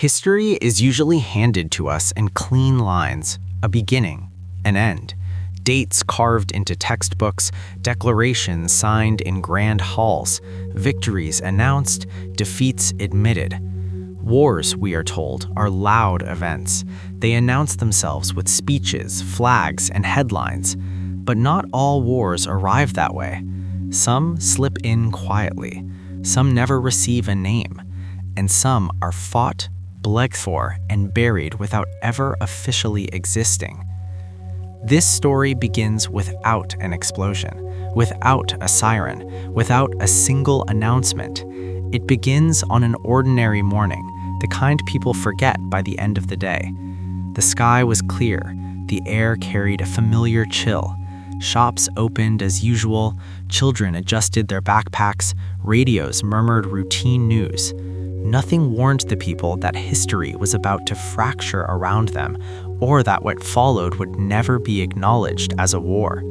History is usually handed to us in clean lines, a beginning, an end, dates carved into textbooks, declarations signed in grand halls, victories announced, defeats admitted. Wars, we are told, are loud events. They announce themselves with speeches, flags, and headlines. But not all wars arrive that way. Some slip in quietly. Some never receive a name. And some are fought, bled for, and buried without ever officially existing. This story begins without an explosion, without a siren, without a single announcement. It begins on an ordinary morning, the kind people forget by the end of the day. The sky was clear, the air carried a familiar chill. Shops opened as usual, children adjusted their backpacks, radios murmured routine news. Nothing warned the people that history was about to fracture around them, or that what followed would never be acknowledged as a war.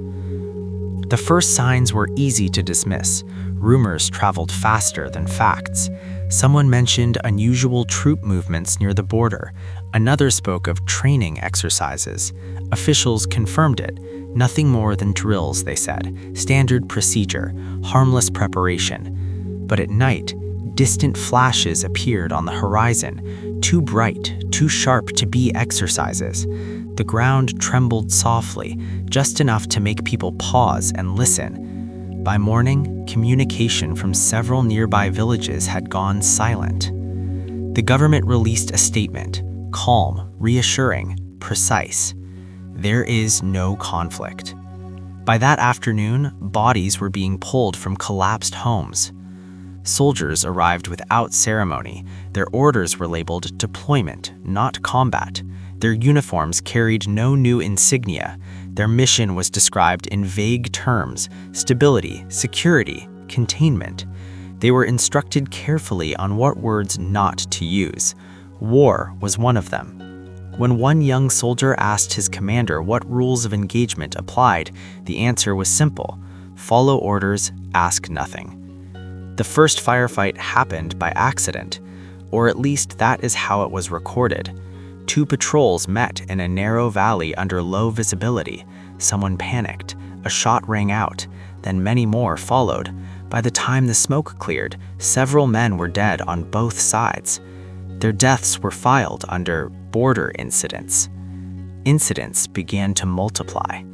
The first signs were easy to dismiss. Rumors traveled faster than facts. Someone mentioned unusual troop movements near the border. Another spoke of training exercises. Officials confirmed it. Nothing more than drills, they said. Standard procedure, harmless preparation. But at night, distant flashes appeared on the horizon, too bright, too sharp to be exercises. The ground trembled softly, just enough to make people pause and listen. By morning, communication from several nearby villages had gone silent. The government released a statement, calm, reassuring, precise. There is no conflict. By that afternoon, bodies were being pulled from collapsed homes. Soldiers arrived without ceremony. Their orders were labeled deployment, not combat. Their uniforms carried no new insignia. Their mission was described in vague terms: stability, security, containment. They were instructed carefully on what words not to use. War was one of them. When one young soldier asked his commander what rules of engagement applied, the answer was simple: follow orders, ask nothing. The first firefight happened by accident, or at least that is how it was recorded. Two patrols met in a narrow valley under low visibility. Someone panicked. A shot rang out. Then many more followed. By the time the smoke cleared, several men were dead on both sides. Their deaths were filed under border incidents. Incidents began to multiply.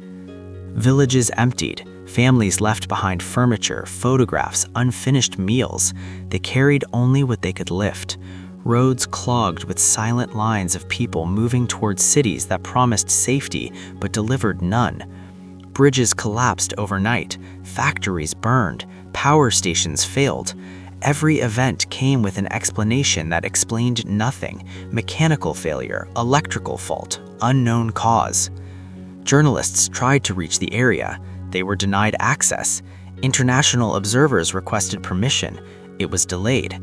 Villages emptied. Families left behind furniture, photographs, unfinished meals. They carried only what they could lift. Roads clogged with silent lines of people moving towards cities that promised safety but delivered none. Bridges collapsed overnight. Factories burned. Power stations failed. Every event came with an explanation that explained nothing: mechanical failure, electrical fault, unknown cause. Journalists tried to reach the area. They were denied access. International observers requested permission. It was delayed.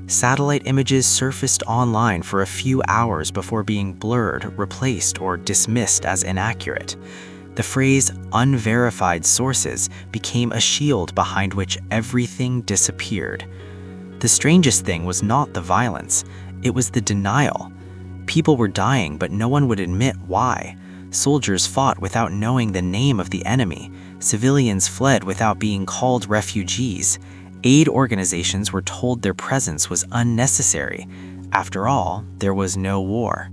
Satellite images surfaced online for a few hours before being blurred, replaced, or dismissed as inaccurate. The phrase "unverified sources" became a shield behind which everything disappeared. The strangest thing was not the violence. It was the denial. People were dying, but no one would admit why. Soldiers fought without knowing the name of the enemy. Civilians fled without being called refugees. Aid organizations were told their presence was unnecessary. After all, there was no war.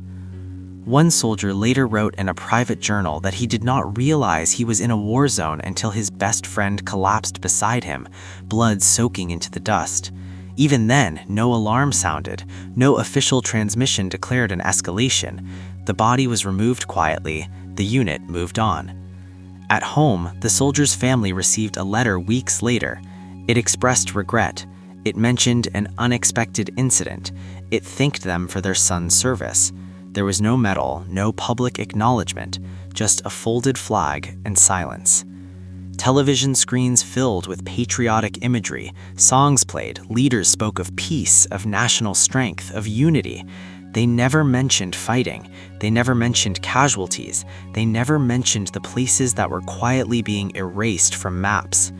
One soldier later wrote in a private journal that he did not realize he was in a war zone until his best friend collapsed beside him, blood soaking into the dust. Even then, no alarm sounded. No official transmission declared an escalation. The body was removed quietly. The unit moved on. At home, the soldier's family received a letter weeks later. It expressed regret. It mentioned an unexpected incident. It thanked them for their son's service. There was no medal, no public acknowledgement, just a folded flag and silence. Television screens filled with patriotic imagery, songs played, leaders spoke of peace, of national strength, of unity. They never mentioned fighting. They never mentioned casualties. They never mentioned the places that were quietly being erased from maps.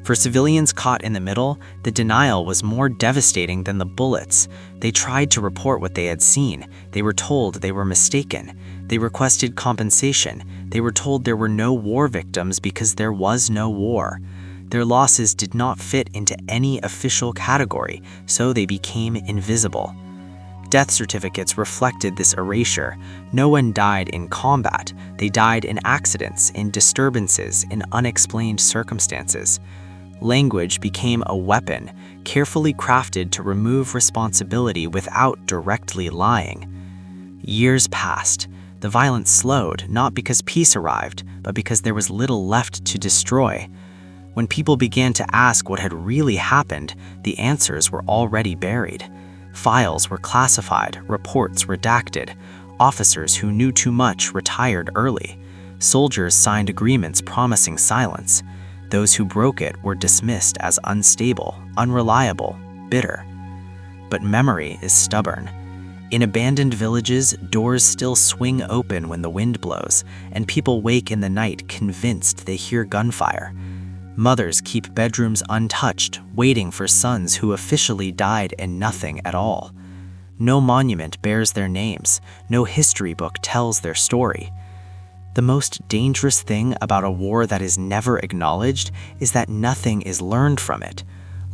For civilians caught in the middle, the denial was more devastating than the bullets. They tried to report what they had seen. They were told they were mistaken. They requested compensation. They were told there were no war victims because there was no war. Their losses did not fit into any official category, so they became invisible. Death certificates reflected this erasure. No one died in combat. They died in accidents, in disturbances, in unexplained circumstances. Language became a weapon, carefully crafted to remove responsibility without directly lying. Years passed. The violence slowed, not because peace arrived, but because there was little left to destroy. When people began to ask what had really happened, the answers were already buried. Files were classified, reports redacted. Officers who knew too much retired early. Soldiers signed agreements promising silence. Those who broke it were dismissed as unstable, unreliable, bitter. But memory is stubborn. In abandoned villages, doors still swing open when the wind blows, and people wake in the night convinced they hear gunfire. Mothers keep bedrooms untouched, waiting for sons who officially died in nothing at all. No monument bears their names. No history book tells their story. The most dangerous thing about a war that is never acknowledged is that nothing is learned from it.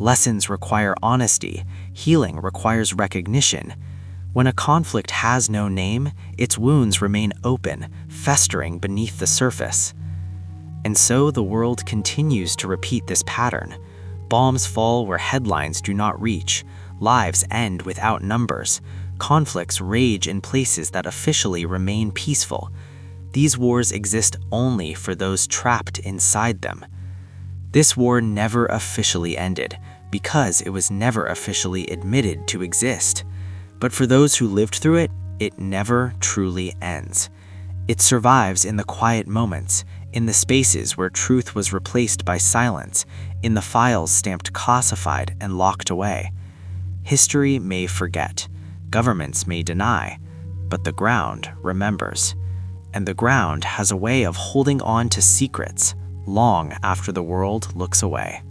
Lessons require honesty. Healing requires recognition. When a conflict has no name, its wounds remain open, festering beneath the surface. And so the world continues to repeat this pattern. Bombs fall where headlines do not reach. Lives end without numbers. Conflicts rage in places that officially remain peaceful. These wars exist only for those trapped inside them. This war never officially ended, because it was never officially admitted to exist. But for those who lived through it, it never truly ends. It survives in the quiet moments, in the spaces where truth was replaced by silence, in the files stamped classified and locked away. History may forget, governments may deny, but the ground remembers. And the ground has a way of holding on to secrets long after the world looks away.